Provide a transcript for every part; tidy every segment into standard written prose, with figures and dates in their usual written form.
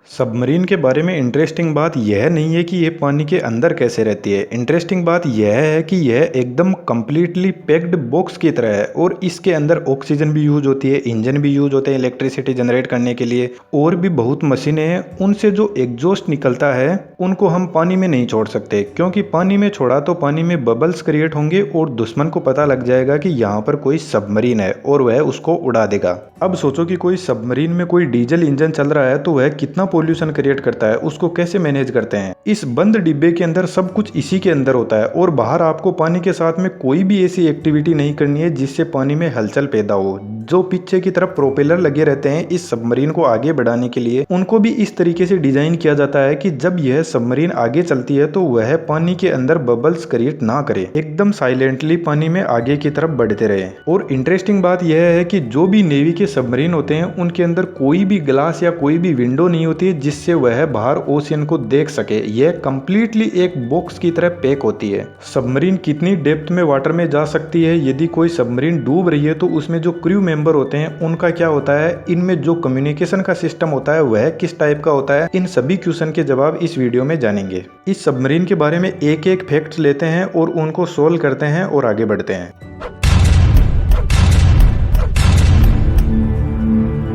Submarine के बारे में इंटरेस्टिंग बात यह नहीं है कि यह पानी के अंदर कैसे रहती है। इंटरेस्टिंग बात यह है कि यह एकदम कंप्लीटली पैक्ड बॉक्स की तरह है और इसके अंदर ऑक्सीजन भी यूज होती है, इंजन भी यूज होते हैं इलेक्ट्रिसिटी जनरेट करने के लिए, और भी बहुत मशीनें हैं। उनसे जो एग्जॉस्ट निकलता है उनको हम पानी में नहीं छोड़ सकते, क्योंकि पानी में छोड़ा तो पानी में बबल्स क्रिएट होंगे और दुश्मन को पता लग जाएगा कि यहाँ पर कोई सबमरीन है और वह उसको उड़ा देगा। अब सोचो कि कोई सबमरीन में कोई डीजल इंजन चल रहा है तो वह कितना पोल्यूशन क्रिएट करता है, उसको कैसे मैनेज करते हैं। इस बंद डिब्बे के अंदर सब कुछ इसी के अंदर होता है और बाहर आपको पानी के साथ में कोई भी ऐसी एक्टिविटी नहीं करनी है जिससे पानी में हलचल पैदा हो। जो पीछे की तरफ प्रोपेलर लगे रहते हैं इस सबमरीन को आगे बढ़ाने के लिए, उनको भी इस तरीके से डिजाइन किया जाता है कि जब यह सबमरीन आगे चलती है तो वह पानी के अंदर बबल्स क्रिएट ना करे, एकदम साइलेंटली पानी में आगे की तरफ बढ़ते रहे। और इंटरेस्टिंग बात यह है कि जो भी नेवी के सबमरीन होते हैं उनके अंदर कोई भी ग्लास या कोई भी विंडो नहीं होती है जिससे वह बाहर ओशियन को देख सके। यह कंप्लीटली एक बॉक्स की तरह पैक होती है। सबमरीन कितनी डेप्थ में वाटर में जा सकती है, यदि कोई सबमरीन डूब रही है तो उसमें जो क्रू मेंबर होते हैं उनका क्या होता है, इनमें जो कम्युनिकेशन का सिस्टम होता है वह किस टाइप का होता है, इन सभी क्वेश्चन के जवाब इस वीडियो में जानेंगे। इस सबमरीन के बारे में एक एक फैक्ट्स लेते हैं और उनको सोल्व करते हैं और आगे बढ़ते हैं।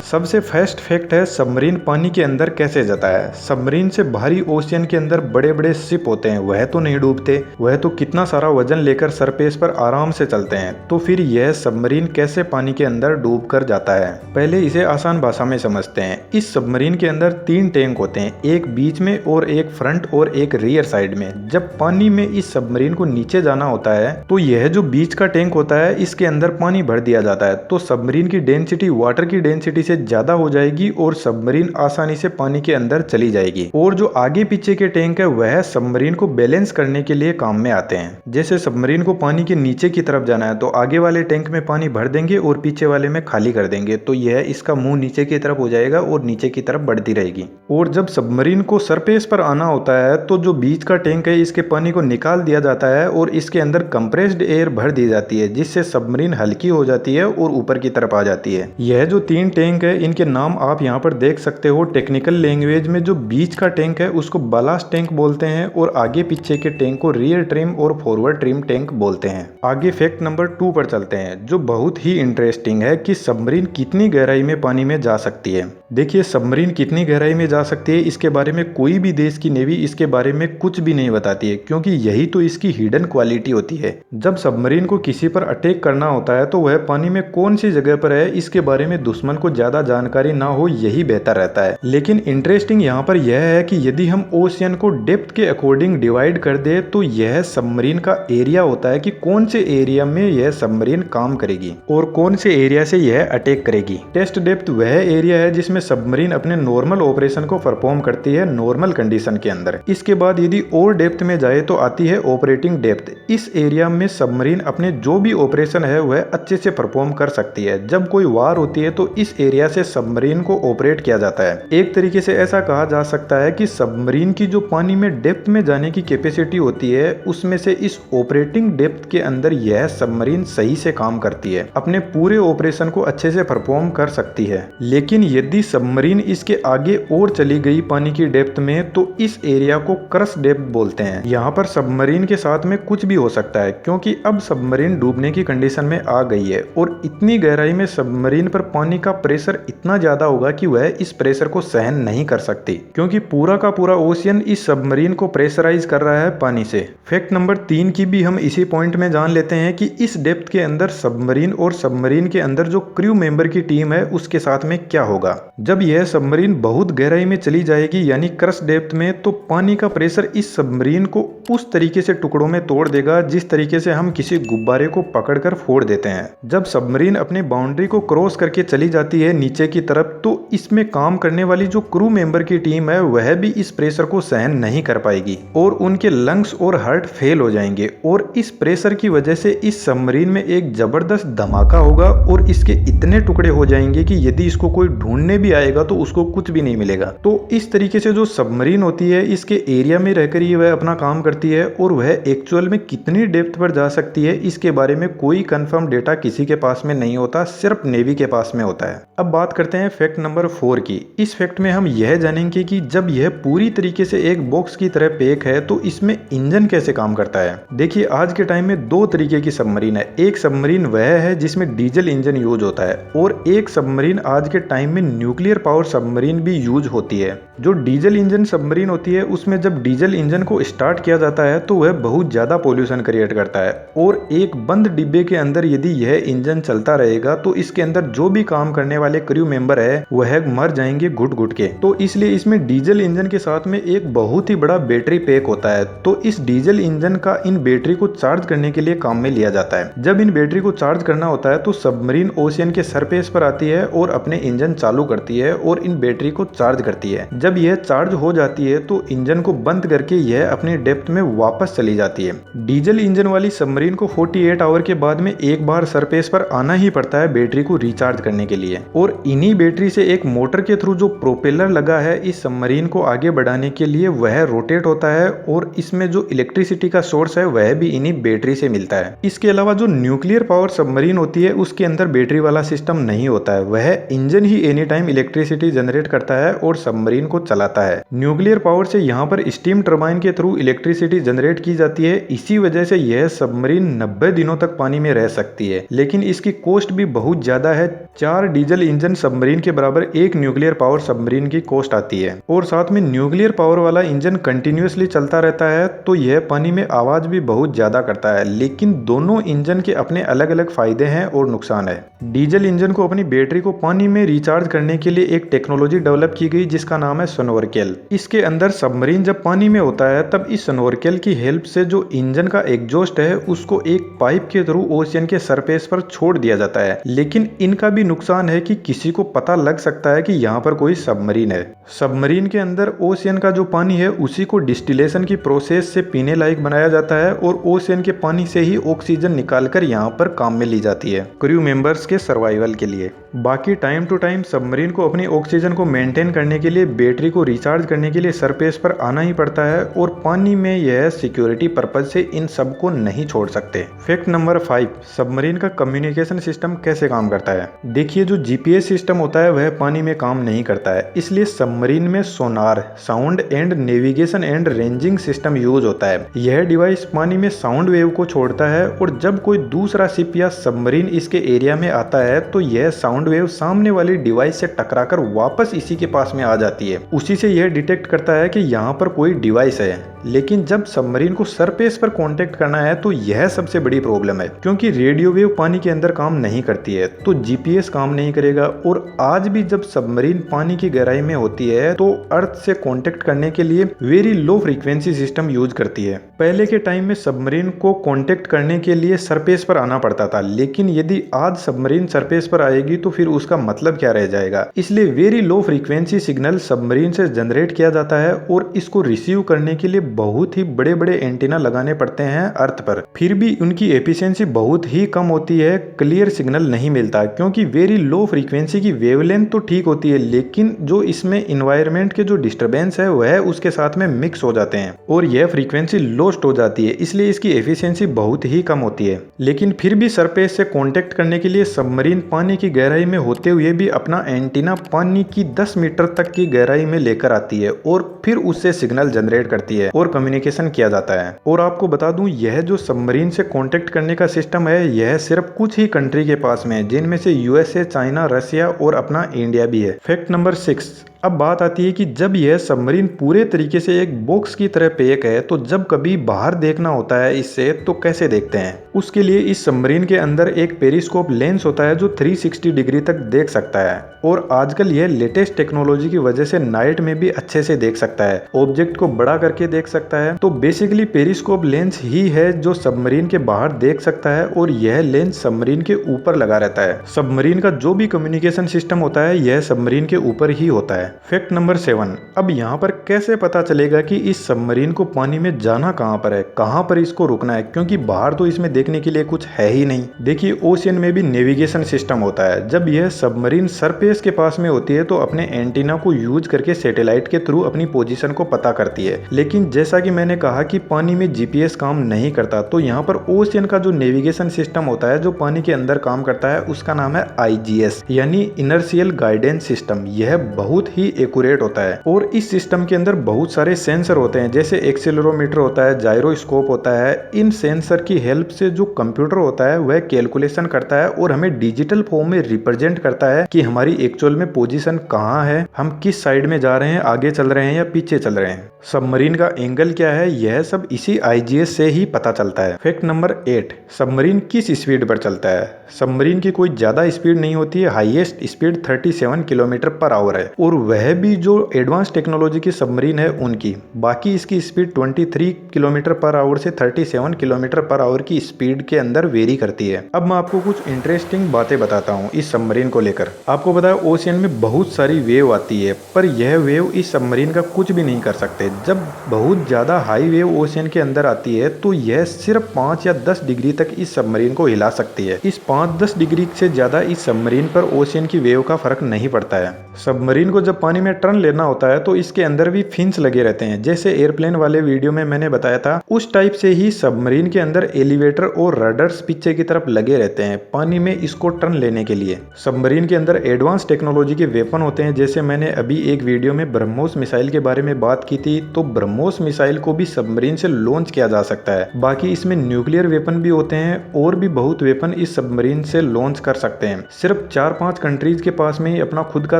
सबसे फर्स्ट फैक्ट है सबमरीन पानी के अंदर कैसे जाता है। सबमरीन से भारी ओशियन के अंदर बड़े बड़े शिप होते हैं, वह तो नहीं डूबते, वह तो कितना सारा वजन लेकर सरफेस पर आराम से चलते हैं। तो फिर यह सबमरीन कैसे पानी के अंदर डूब कर जाता है, पहले इसे आसान भाषा में समझते हैं। इस सबमरीन के अंदर 3 टैंक होते हैं, एक बीच में और एक फ्रंट और एक रियर साइड में। जब पानी में इस सबमरीन को नीचे जाना होता है तो यह जो बीच का टैंक होता है इसके अंदर पानी भर दिया जाता है, तो सबमरीन की डेंसिटी वाटर की डेंसिटी से ज्यादा हो जाएगी और सबमरीन आसानी से पानी के अंदर चली जाएगी। और जो आगे पीछे के टैंक है वह सबमरीन को बैलेंस करने के लिए काम में आते हैं। जैसे सबमरीन को पानी के नीचे की तरफ जाना है तो आगे वाले टैंक में पानी भर देंगे और पीछे वाले में खाली कर देंगे, तो यह इसका मुंह नीचे की तरफ हो जाएगा और नीचे की तरफ बढ़ती रहेगी। और जब सबमरीन को सरफेस पर आना होता है तो जो बीच का टैंक है इसके पानी को निकाल दिया जाता है और इसके अंदर कंप्रेस्ड एयर भर दी जाती है, जिससे सबमरीन हल्की हो जाती है और ऊपर की तरफ आ जाती है। यह जो 3 टैंक है इनके नाम आप यहाँ पर देख सकते हो। टेक्निकल लैंग्वेज में जो बीच का टैंक है उसको बालास्ट टैंक बोलते हैं और आगे पीछे के टैंक को रियर ट्रिम और फॉरवर्ड ट्रिम टैंक बोलते हैं। आगे फैक्ट नंबर 2 पर चलते हैं, जो बहुत ही इंटरेस्टिंग है कि सबमरीन कितनी गहराई में पानी में जा सकती है। देखिए सबमरीन कितनी गहराई में जा सकती है इसके बारे में कोई भी देश की नेवी इसके बारे में कुछ भी नहीं बताती है, क्योंकि यही तो इसकी हिडन क्वालिटी होती है। जब सबमरीन को किसी पर अटैक करना होता है तो वह पानी में कौन सी जगह पर है इसके बारे में दुश्मन को ज्यादा जानकारी ना हो, यही बेहतर रहता है। लेकिन इंटरेस्टिंग यहाँ पर यह है कि यदि हम ओशियन को डेप्थ के अकॉर्डिंग डिवाइड कर दे तो यह सबमरीन का एरिया होता है कि कौन से एरिया में यह सबमरीन काम करेगी और कौन से एरिया से यह अटैक करेगी। टेस्ट डेप्थ वह एरिया है जिसमें सबमरीन अपने नॉर्मल ऑपरेशन को परफॉर्म करती है नॉर्मल कंडीशन के अंदर। इसके बाद यदि और डेप्थ में जाए तो आती है ऑपरेटिंग डेप्थ। इस एरिया में सबमरीन अपने जो भी ऑपरेशन है वह अच्छे से परफॉर्म कर सकती है। जब कोई वार होती है तो इस एरिया से सबमरीन को ऑपरेट किया जाता है। एक तरीके से ऐसा कहा जा सकता है कि सबमरीन की जो पानी में डेप्थ में जाने की कैपेसिटी होती है उसमें से इस ऑपरेटिंग डेप्थ के अंदर यह सबमरीन सही से काम करती है, अपने पूरे ऑपरेशन को अच्छे से परफॉर्म कर सकती है। लेकिन यदि सबमरीन इसके आगे और चली गई पानी की डेप्थ में तो इस एरिया को क्रश डेप्थ बोलते हैं। यहाँ पर सबमरीन के साथ में कुछ भी हो सकता है, क्योंकि अब सबमरीन डूबने की कंडीशन में आ गई है और इतनी गहराई में सबमरीन पर पानी का प्रेशर इतना ज्यादा होगा कि वह इस प्रेशर को सहन नहीं कर सकती, क्योंकि पूरा का पूरा ओशियन इस सबमरीन को प्रेशराइज कर रहा है पानी से। फैक्ट नंबर 3 की भी हम इसी पॉइंट में जान लेते हैं कि इस डेप्थ के अंदर सबमरीन और सबमरीन के अंदर जो क्रू मेंबर की टीम है उसके साथ में क्या होगा। जब यह सबमरीन बहुत गहराई में चली जाएगी यानी क्रश डेप्थ में, तो पानी का प्रेशर इस सबमरीन को उस तरीके से टुकड़ों में तोड़ देगा जिस तरीके से हम किसी गुब्बारे को पकड़कर फोड़ देते हैं। जब सबमरीन अपनी बाउंड्री को क्रॉस करके चली जाती है नीचे की तरफ तो इसमें काम करने वाली जो क्रू मेंबर की टीम है वह भी इस प्रेशर को सहन नहीं कर पाएगी और उनके लंग्स और हार्ट फेल हो जाएंगे और इस प्रेशर की वजह से इस सबमरीन में एक जबरदस्त धमाका होगा और इसके इतने टुकड़े हो जाएंगे कि यदि इसको कोई ढूंढने भी भी आएगा तो उसको कुछ भी नहीं मिलेगा। तो इस तरीके से जो सबमरीन होती है इसके एरिया में रहकर ही वह अपना काम करती है और वह एक्चुअल में कितनी डेप्थ पर जा सकती है इसके बारे में कोई कंफर्म डेटा किसी के पास में नहीं होता, सिर्फ नेवी के पास में होता है। अब बात करते हैं फैक्ट नंबर 4 की। इस फैक्ट में हम यह जानेंगे कि जब यह पूरी तरीके से एक बॉक्स की तरह पैक है तो इसमें इंजन कैसे काम करता है। देखिए आज के टाइम में दो तरीके की सबमरीन है। एक सबमरीन वह है जिसमें डीजल इंजन यूज होता है और एक सबमरीन आज के टाइम में न्यूक्लियर पावर सबमरीन भी यूज होती है। जो डीजल इंजन सबमरीन होती है उसमें जब डीजल इंजन को स्टार्ट किया जाता है तो वह बहुत ज्यादा पोल्यूशन क्रिएट करता है और एक बंद डिब्बे के अंदर यदि यह इंजन चलता रहेगा तो इसके अंदर जो भी काम करने वाले क्रू मेंबर है वह मर जाएंगे घुट घुट के। तो इसलिए इसमें डीजल इंजन के साथ में एक बहुत ही बड़ा बैटरी पैक होता है। तो इस डीजल इंजन का इन बैटरी को चार्ज करने के लिए काम में लिया जाता है। जब इन बैटरी को चार्ज करना होता है तो सबमरीन ओशियन के सरफेस पर आती है और अपने इंजन चालू करती है और इन बैटरी को चार्ज करती है। जब यह चार्ज हो जाती है तो इंजन को बंद करके यह अपनी डेप्थ में वापस चली जाती है। डीजल इंजन वाली सबमरीन को 48 आवर के बाद में एक बार सरफेस पर आना ही पड़ता है बैटरी को रिचार्ज करने के लिए और इन्हीं बैटरी से एक मोटर के थ्रू जो प्रोपेलर लगा है इस सबमरीन को आगे बढ़ाने के लिए वह रोटेट होता है और इसमें जो इलेक्ट्रिसिटी का सोर्स है वह भी इन्हीं बैटरी से मिलता है। इसके अलावा जो न्यूक्लियर पावर सबमरीन होती है उसके अंदर बैटरी वाला सिस्टम नहीं होता है, वह इंजन ही एनी टाइम इलेक्ट्रिसिटी जनरेट करता है और सबमरीन को चलाता है। न्यूक्लियर पावर से यहाँ पर स्टीम टरबाइन के थ्रू इलेक्ट्रिसिटी जनरेट की जाती है। इसी वजह से यह सबमरीन 90 दिनों तक पानी में रह सकती है, लेकिन इसकी कॉस्ट भी बहुत ज्यादा है। 4 डीजल इंजन सबमरीन के बराबर एक न्यूक्लियर पावर सबमरीन की कॉस्ट आती है और साथ में न्यूक्लियर पावर वाला इंजन कंटिन्यूअसली चलता रहता है तो यह पानी में आवाज भी बहुत ज्यादा करता है। लेकिन दोनों इंजन के अपने अलग अलग फायदे हैं और नुकसान है। डीजल इंजन को अपनी बैटरी को पानी में रिचार्ज करने के लिए एक टेक्नोलॉजी डेवलप की गई जिसका नाम है स्नोरकेल। इसके अंदर सबमरीन जब पानी में होता है तब इस स्नोरकेल की हेल्प से जो इंजन का एग्जॉस्ट है उसको एक पाइप के थ्रू ओशियन के सरफेस पर छोड़ दिया जाता है। लेकिन इनका भी नुकसान है कि किसी को पता लग सकता है कि यहाँ पर कोई सबमरीन है। सबमरीन के अंदर ओशियन का जो पानी है उसी को डिस्टिलेशन की प्रोसेस से पीने लायक बनाया जाता है और ओशियन के पानी से ही ऑक्सीजन निकालकर यहाँ पर काम में ली जाती है क्रू मेंबर्स के सर्वाइवल के लिए। बाकी टाइम टू टाइम सबमरीन को अपनी ऑक्सीजन को मेंटेन करने के लिए बैटरी को रिचार्ज करने के लिए सरफेस पर आना ही पड़ता है और पानी में यह सिक्योरिटी पर्पज से इन सब को नहीं छोड़ सकते। फैक्ट नंबर 5, सबमरीन का कम्युनिकेशन सिस्टम कैसे काम करता है। देखिए जो जीपीएस सिस्टम होता है वह पानी में काम नहीं करता है, इसलिए सबमरीन में sonar, sound and navigation and ranging system use होता है। यह डिवाइस पानी में साउंड वेव को छोड़ता है और जब कोई दूसरा शिप या सबमरीन इसके एरिया में आता है तो यह साउंड वेव सामने वाली डिवाइस से टकराकर वापस इसी के पास में आ जाती है। उसी से यह डिटेक्ट करता है कि यहाँ पर कोई डिवाइस है। लेकिन जब सबमरीन को सरफेस पर कांटेक्ट करना है तो यह सबसे बड़ी प्रॉब्लम है, क्योंकि रेडियो वेव पानी के अंदर काम नहीं करती है तो जीपीएस काम नहीं करेगा। और आज भी जब सबमरीन पानी की गहराई में होती है तो अर्थ से कांटेक्ट करने के लिए very low frequency system use करती है। पहले के टाइम में सबमरीन को कांटेक्ट करने के लिए सरफेस पर आना पड़ता था, लेकिन यदि आज सबमरीन सरफेस पर आएगी तो फिर उसका मतलब क्या रह जाएगा। इसलिए very low frequency signal submarine से जनरेट किया जाता है और इसको रिसीव करने के लिए बहुत ही बड़े बड़े एंटीना लगाने पड़ते हैं अर्थ पर। फिर भी उनकी एफिशिएंसी बहुत ही कम होती है, क्लियर सिग्नल नहीं मिलता, क्योंकि वेरी लो फ्रीक्वेंसी की वेवलेंथ तो ठीक होती है लेकिन जो इसमें इन्वायरमेंट के जो डिस्टर्बेंस है वह उसके साथ में मिक्स हो जाते हैं और यह फ्रीक्वेंसी लॉस्ट हो जाती है, इसलिए इसकी एफिशिएंसी बहुत ही कम होती है। लेकिन फिर भी सरफेस से कांटेक्ट करने के लिए सबमरीन पानी की गहराई में होते हुए भी अपना एंटीना पानी की 10 मीटर तक की गहराई में लेकर आती है और फिर उससे सिग्नल जनरेट करती है और कम्युनिकेशन किया जाता है। और आपको बता दूं यह जो सबमरीन से कांटेक्ट करने का सिस्टम है यह सिर्फ कुछ ही कंट्री के पास में है, जिनमें से यूएसए, चाइना, रशिया और अपना इंडिया भी है। फैक्ट नंबर 6, अब बात आती है कि जब यह सबमरीन पूरे तरीके से एक बॉक्स की तरह पैक है तो जब कभी बाहर देखना होता है इससे तो कैसे देखते हैं। उसके लिए इस सबमरीन के अंदर एक पेरिस्कोप लेंस होता है जो 360 डिग्री तक देख सकता है और आजकल यह लेटेस्ट टेक्नोलॉजी की वजह से नाइट में भी अच्छे से देख सकता है, ऑब्जेक्ट को बड़ा करके देख सकता है। तो बेसिकली पेरिस्कोप लेंस ही है जो सबमरीन के बाहर देख सकता है और यह लेंस सबमरीन के ऊपर लगा रहता है। सबमरीन का जो भी कम्युनिकेशन सिस्टम होता है यह सबमरीन के ऊपर ही होता है। फैक्ट नंबर 7, अब यहाँ पर कैसे पता चलेगा कि इस सबमरीन को पानी में जाना कहाँ पर है, कहाँ पर इसको रुकना है, क्योंकि बाहर तो इसमें देखने के लिए कुछ है ही नहीं। देखिए ओशियन में भी नेविगेशन सिस्टम होता है। जब यह सबमरीन सरफेस के पास में होती है तो अपने एंटीना को यूज करके सैटेलाइट के थ्रू अपनी पोजीशन को पता करती है। लेकिन जैसा कि मैंने कहा कि पानी में जीपीएस काम नहीं करता, तो यहाँ पर ओशियन का जो नेविगेशन सिस्टम होता है जो पानी के अंदर काम करता है उसका नाम है आईजीएस यानी इनर्शियल गाइडेंस सिस्टम। यह बहुत ही एक्यूरेट होता है और इस सिस्टम के अंदर बहुत सारे सेंसर होते हैं, जैसे एक्सेलरोमीटर होता है, जायरोस्कोप होता है। इन सेंसर की हेल्प से जो कंप्यूटर होता है वह कैलकुलेशन करता है और हमें डिजिटल फॉर्म में रिप्रेजेंट करता है कि हमारी एक्चुअल में पोजीशन कहाँ है, हम किस साइड में जा रहे हैं, आगे चल रहे हैं या पीछे चल रहे हैं, सबमरीन का एंगल क्या है, यह सब इसी आईजीएस से ही पता चलता है। फैक्ट नंबर 8, सबमरीन किस स्पीड पर चलता है। सबमरीन की कोई ज्यादा स्पीड नहीं होती है, highest speed 37 kilometre per hour है और वह भी जो एडवांस टेक्नोलॉजी की सबमरीन है उनकी। बाकी इसकी स्पीड 23 किलोमीटर पर आवर से 37 किलोमीटर पर आवर की स्पीड के अंदर वेरी करती है। अब मैं आपको कुछ इंटरेस्टिंग बातें बताता हूँ इस सबमरीन को लेकर। आपको पता है ओशियन में बहुत सारी वेव आती है, पर यह वेव इस सबमरीन का कुछ भी नहीं कर सकते। जब बहुत ज्यादा हाई वेव ओशियन के अंदर आती है तो यह सिर्फ 5 या 10 डिग्री तक इस सबमरीन को हिला सकती है। इस 5-10 डिग्री से ज्यादा इस सबमरीन पर ओशियन की वेव का फर्क नहीं पड़ता है। सबमरीन को जब पानी में टर्न लेना होता है तो इसके अंदर भी फिन्स लगे रहते हैं, जैसे एयरप्लेन वाले वीडियो में मैंने बताया था उस टाइप से ही सबमरीन के अंदर एलिवेटर और रडर्स पीछे की तरफ लगे रहते हैं पानी में इसको टर्न लेने के लिए। सबमरीन के अंदर एडवांस टेक्नोलॉजी के वेपन होते हैं, जैसे मैंने अभी एक वीडियो में ब्रह्मोस मिसाइल के बारे में बात की थी, तो ब्रह्मोस मिसाइल को भी सबमरीन से लॉन्च किया जा सकता है। बाकी इसमें न्यूक्लियर वेपन भी होते हैं और भी बहुत वेपन इस सबमरीन से लॉन्च कर सकते हैं। सिर्फ 4-5 कंट्रीज के पास में ही अपना खुद का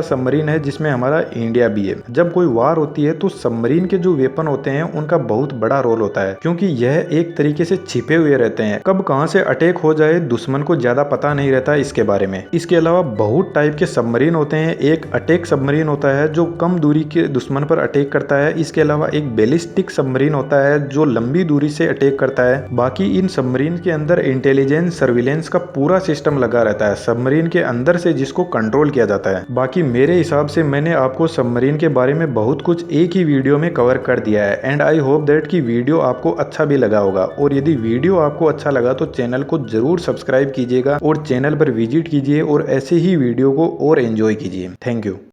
सबमरीन है, जिसमें हमारा इंडिया भी है। जब कोई वार होती है तो सबमरीन के जो वेपन होते हैं उनका बहुत बड़ा रोल होता है, क्योंकि यह एक तरीके से छिपे हुए रहते हैं। कब कहां से अटैक हो जाए दुश्मन को ज्यादा पता नहीं रहता इसके बारे में। इसके अलावा बहुत टाइप के सबमरीन होते हैं। एक अटैक सबमरीन होता है जो कम दूरी के दुश्मन पर अटैक करता है। इसके अलावा एक बैलिस्टिक सबमरीन होता है जो लंबी दूरी से अटैक करता है। बाकी इन सबमरीन के अंदर इंटेलिजेंस सर्विलेंस का पूरा सिस्टम लगा रहता है सबमरीन के अंदर से, जिसको कंट्रोल किया जाता है। बाकी मेरे हिसाब से मैंने आपको सबमरीन के बारे में बहुत कुछ एक ही वीडियो में कवर कर दिया है एंड आई होप दैट कि वीडियो आपको अच्छा भी लगा होगा। और यदि वीडियो आपको अच्छा लगा तो चैनल को जरूर सब्सक्राइब कीजिएगा और चैनल पर विजिट कीजिए और ऐसे ही वीडियो को और एंजॉय कीजिए। Thank you.